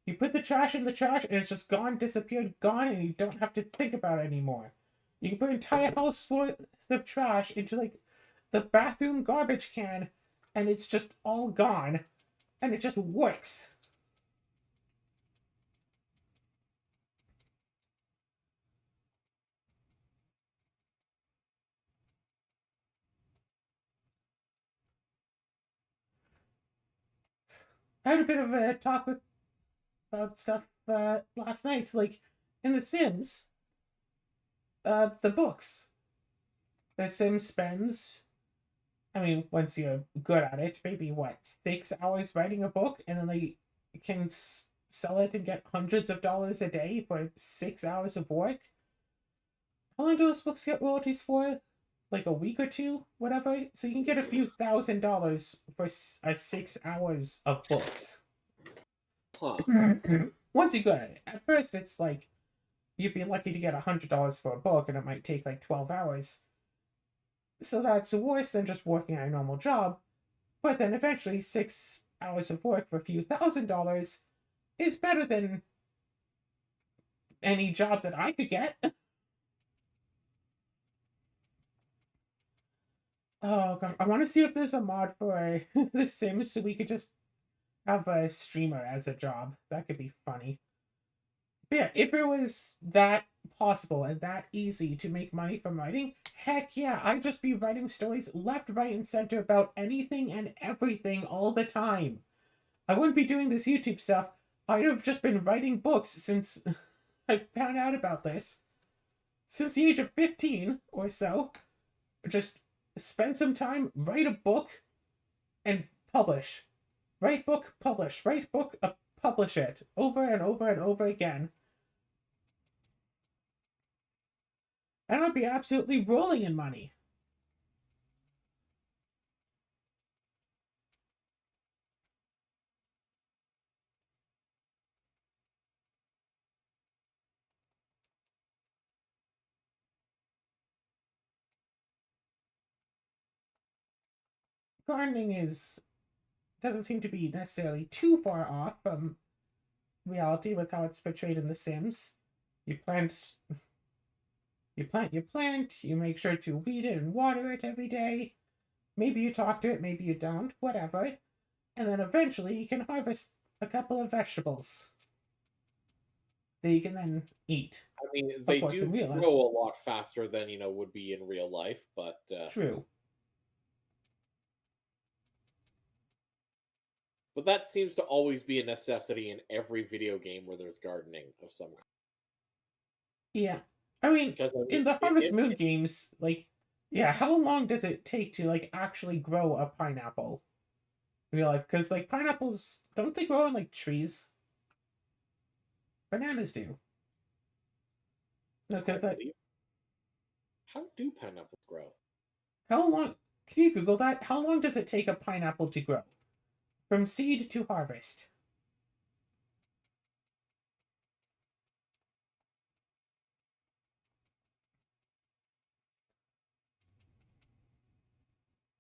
You put the trash in the trash, and it's just gone, disappeared, gone, and you don't have to think about it anymore. You can put an entire house full of trash into, like, the bathroom garbage can, and it's just all gone, and it just works. I had a bit of a talk with about stuff last night, like in The Sims, the books. The Sims spends, I mean, once you're good at it, maybe what, 6 hours writing a book, and then they can sell it and get hundreds of dollars a day for 6 hours of work. How long do those books get royalties for? Like a week or two, whatever. So you can get a few $1,000s for 6 hours of books. Huh. Once you get it, at first it's like you'd be lucky to get $100 for a book, and it might take like 12 hours. So that's worse than just working at a normal job. But then eventually, 6 hours of work for a few $1,000s is better than any job that I could get. Oh god, I want to see if there's a mod for The Sims so we could just have a streamer as a job. That could be funny. But yeah, if it was that possible and that easy to make money from writing, heck yeah, I'd just be writing stories left, right, and center about anything and everything all the time. I wouldn't be doing this YouTube stuff. I'd have just been writing books since I found out about this. Since the age of 15 or so. Just spend some time, write a book, and publish. Write book, publish. Write book, publish it. Over and over and over again. And I'd be absolutely rolling in money. Gardening doesn't seem to be necessarily too far off from reality with how it's portrayed in The Sims. You plant, you make sure to weed it and water it every day. Maybe you talk to it, maybe you don't, whatever. And then eventually you can harvest a couple of vegetables that you can then eat. I mean, they course, do in real life. grow a lot faster than, would be in real life, but True. that seems to always be a necessity in every video game where there's gardening of some kind. Yeah. I mean, Because in the Harvest Moon games, like, yeah, how long does it take to, like, actually grow a pineapple? In real life? Because, like, pineapples, don't they grow on, like, trees? Bananas do. No, because that... How do pineapples grow? How long... Can you Google that? How long does it take a pineapple to grow? From seed to harvest.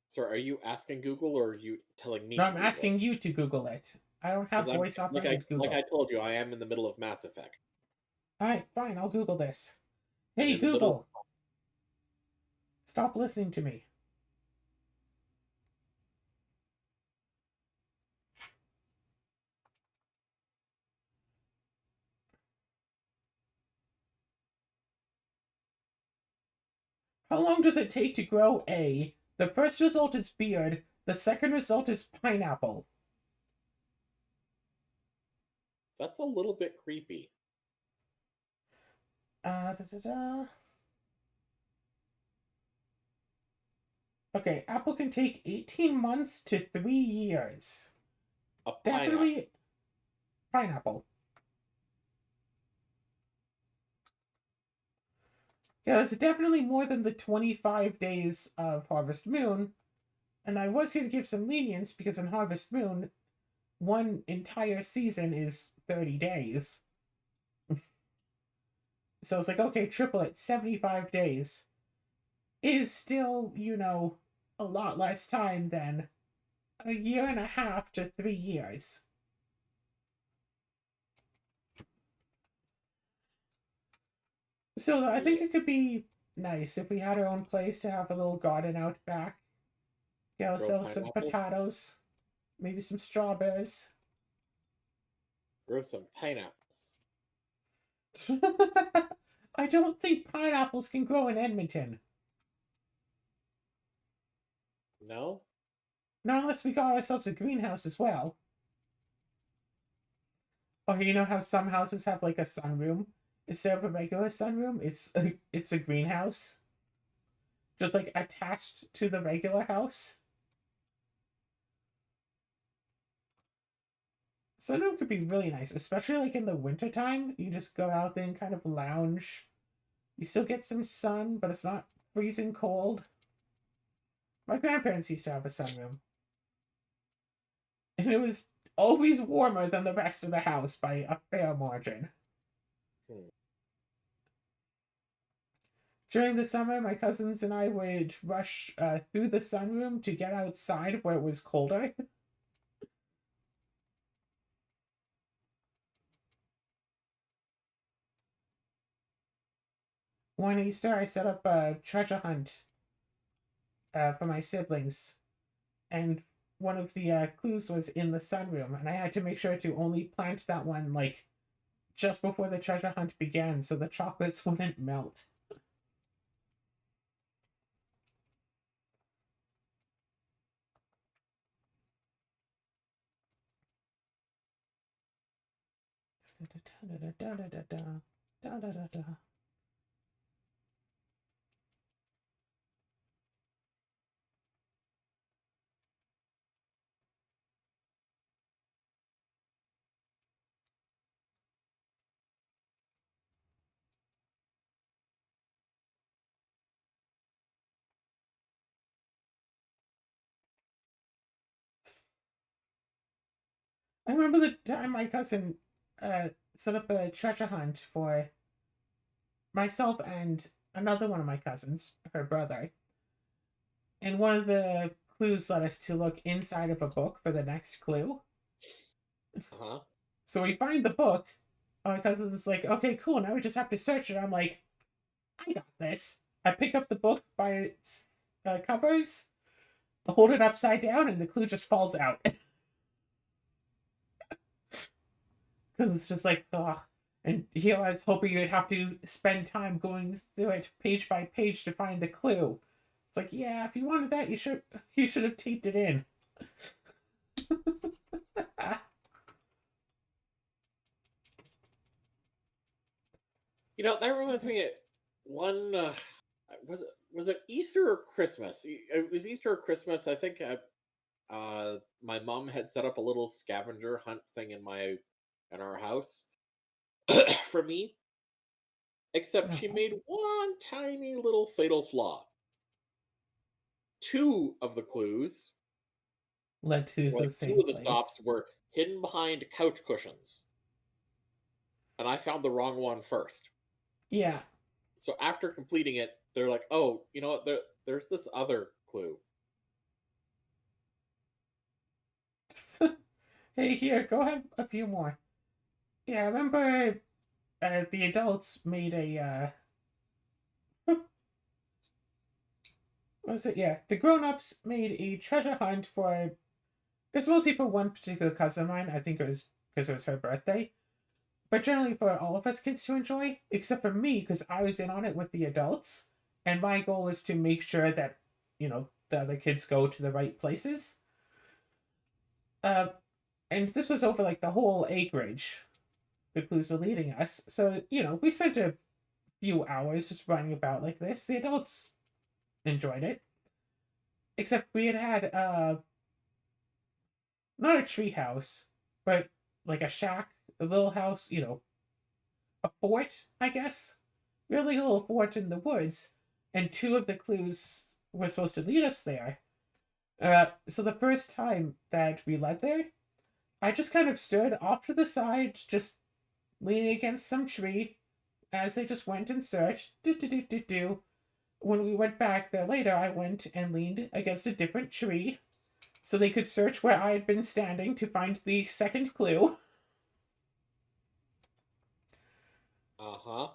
So are you asking Google or are you telling me No, to I'm Google? asking you to Google it. I don't have voice operated Google. Like I told you, I am in the middle of Mass Effect. Alright, fine, I'll Google this. Hey, Google! Stop listening to me. How long does it take to grow A? The first result is beard. The second result is pineapple. That's a little bit creepy. Da, da, da. Okay, apple can take 18 months to 3 years. A pineapple. Definitely pineapple. Yeah, that's definitely more than the 25 days of Harvest Moon. And I was here to give some lenience because in Harvest Moon, one entire season is 30 days. So it's like, okay, triple it, 75 days is still, a lot less time than a year and a half to 3 years. So I think it could be nice if we had our own place to have a little garden out back. Get ourselves some pineapples? potatoes, maybe some strawberries. Grow some pineapples. I don't think pineapples can grow in Edmonton. No? Not unless we got ourselves a greenhouse as well. Or you know how some houses have like a sunroom? Instead of a regular sunroom, it's a greenhouse. Just like attached to the regular house. Sunroom could be really nice, especially like in the wintertime. You just go out there and kind of lounge. You still get some sun, but it's not freezing cold. My grandparents used to have a sunroom. And it was always warmer than the rest of the house by a fair margin. During the summer, my cousins and I would rush through the sunroom to get outside where it was colder. One Easter, I set up a treasure hunt for my siblings, and one of the clues was in the sunroom, and I had to make sure to only plant that one like just before the treasure hunt began, so the chocolates wouldn't melt. I remember the time my cousin set up a treasure hunt for myself and another one of my cousins, her brother. And one of the clues led us to look inside of a book for the next clue. Uh-huh. So we find the book. My cousin's like, okay, cool, now we just have to search it. I'm like, I got this. I pick up the book by its covers, hold it upside down, and the clue just falls out. Because it's just like, ugh. And here I was hoping you'd have to spend time going through it page by page to find the clue. It's like, yeah, if you wanted that, you should have taped it in. That reminds me of one. Was it Easter or Christmas? It was Easter or Christmas. I think my mom had set up a little scavenger hunt thing in our house for me. Except she made one tiny little fatal flaw. Two of the clues, led to the same two of the place. stops were hidden behind couch cushions, and I found the wrong one first. Yeah. So after completing it, they're like, "Oh, you know what? There's this other clue." Hey, here, go have a few more. Yeah, I remember the adults made a what was it? Yeah, the grown-ups made a treasure hunt for. It's mostly for one particular cousin of mine. I think it was because it was her birthday, but generally for all of us kids to enjoy, except for me because I was in on it with the adults, and my goal was to make sure that the other kids go to the right places. And this was over like the whole acreage. the clues were leading us. So, we spent a few hours just running about like this. The adults enjoyed it. Except we had not a tree house, but like a shack, a little house, a fort, I guess. Really little fort in the woods, and two of the clues were supposed to lead us there. So the first time that we led there, I just kind of stood off to the side, just leaning against some tree, as they just went and searched. Do do do do do. When we went back there later, I went and leaned against a different tree, so they could search where I had been standing to find the second clue. Uh-huh.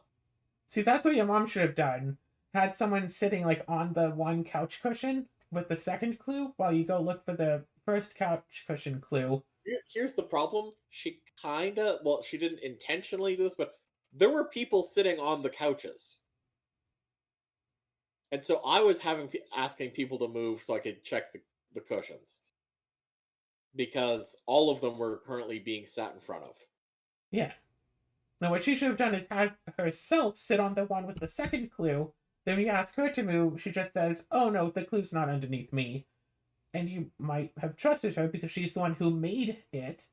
See, that's what your mom should have done. Had someone sitting like on the one couch cushion with the second clue while you go look for the first couch cushion clue. Here's the problem. She kinda, well, she didn't intentionally do this, but there were people sitting on the couches. And so I was asking people to move so I could check the cushions. Because all of them were currently being sat in front of. Yeah. Now, what she should have done is had herself sit on the one with the second clue. Then when you ask her to move, she just says, "Oh no, the clue's not underneath me." And you might have trusted her because she's the one who made it.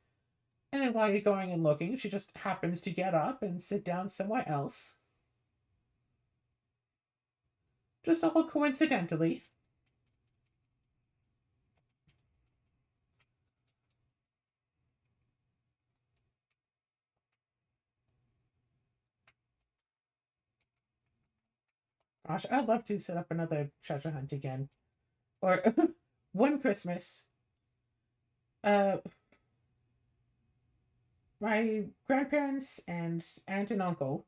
And then while you're going and looking, she just happens to get up and sit down somewhere else. Just all coincidentally. Gosh, I'd love to set up another treasure hunt again. Or one Christmas, uh, my grandparents and aunt and uncle,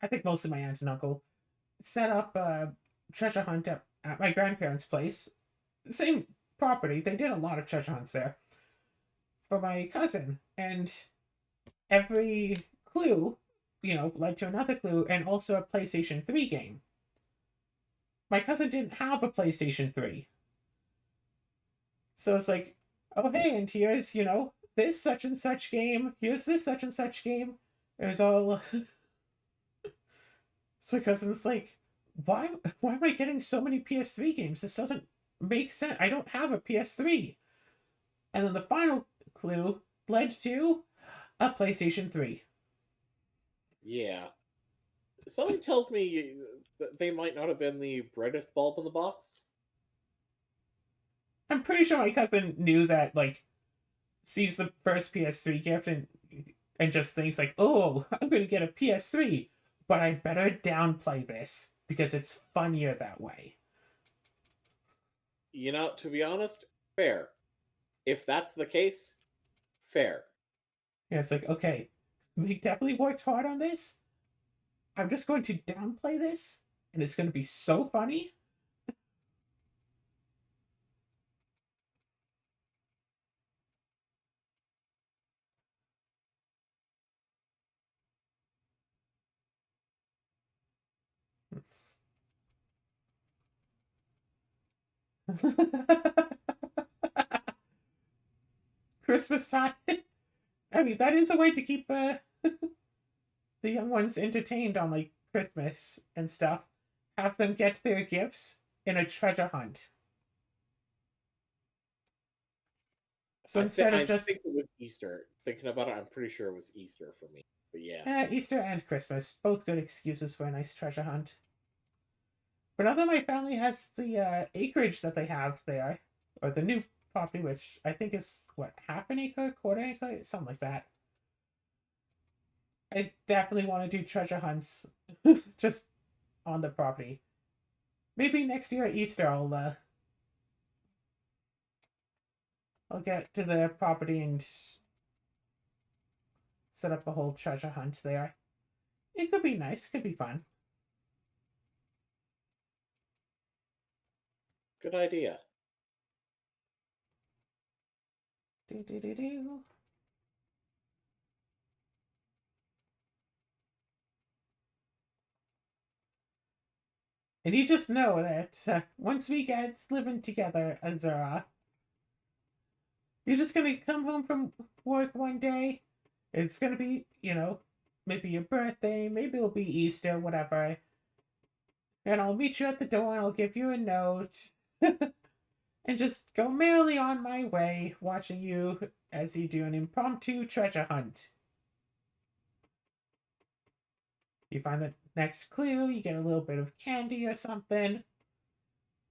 I think mostly my aunt and uncle, set up a treasure hunt at my grandparents' place. Same property. They did a lot of treasure hunts there for my cousin. And every clue, led to another clue and also a PlayStation 3 game. My cousin didn't have a PlayStation 3. So it's like, oh, hey, and here's, this such and such game. Here's this such and such game. It was all. So my cousin's like, why am I getting so many PS3 games? This doesn't make sense. I don't have a PS3. And then the final clue led to a PlayStation 3. Yeah. Something tells me that they might not have been the brightest bulb in the box. I'm pretty sure my cousin knew that, sees the first PS3 gift and just thinks, like, oh, I'm going to get a PS3, but I better downplay this because it's funnier that way. To be honest, fair. If that's the case, fair. Yeah, it's like, okay, we definitely worked hard on this. I'm just going to downplay this, and it's going to be so funny. Christmas time. I mean, that is a way to keep the young ones entertained on Christmas and stuff. Have them get their gifts in a treasure hunt. So instead of just. I think it was Easter. Thinking about it, I'm pretty sure it was Easter for me. But yeah. Easter and Christmas. Both good excuses for a nice treasure hunt. But now that my family has the acreage that they have there, or the new property, which I think is, half an acre, quarter acre, something like that. I definitely want to do treasure hunts just on the property. Maybe next year at Easter I'll get to the property and set up a whole treasure hunt there. It could be nice, could be fun. Good idea. Do. And you just know that once we get living together, Azura, you're just gonna come home from work one day. It's gonna be, maybe your birthday, maybe it'll be Easter, whatever. And I'll meet you at the door and I'll give you a note. And just go merrily on my way, watching you as you do an impromptu treasure hunt. You find the next clue, you get a little bit of candy or something,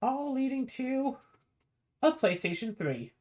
all leading to a PlayStation 3.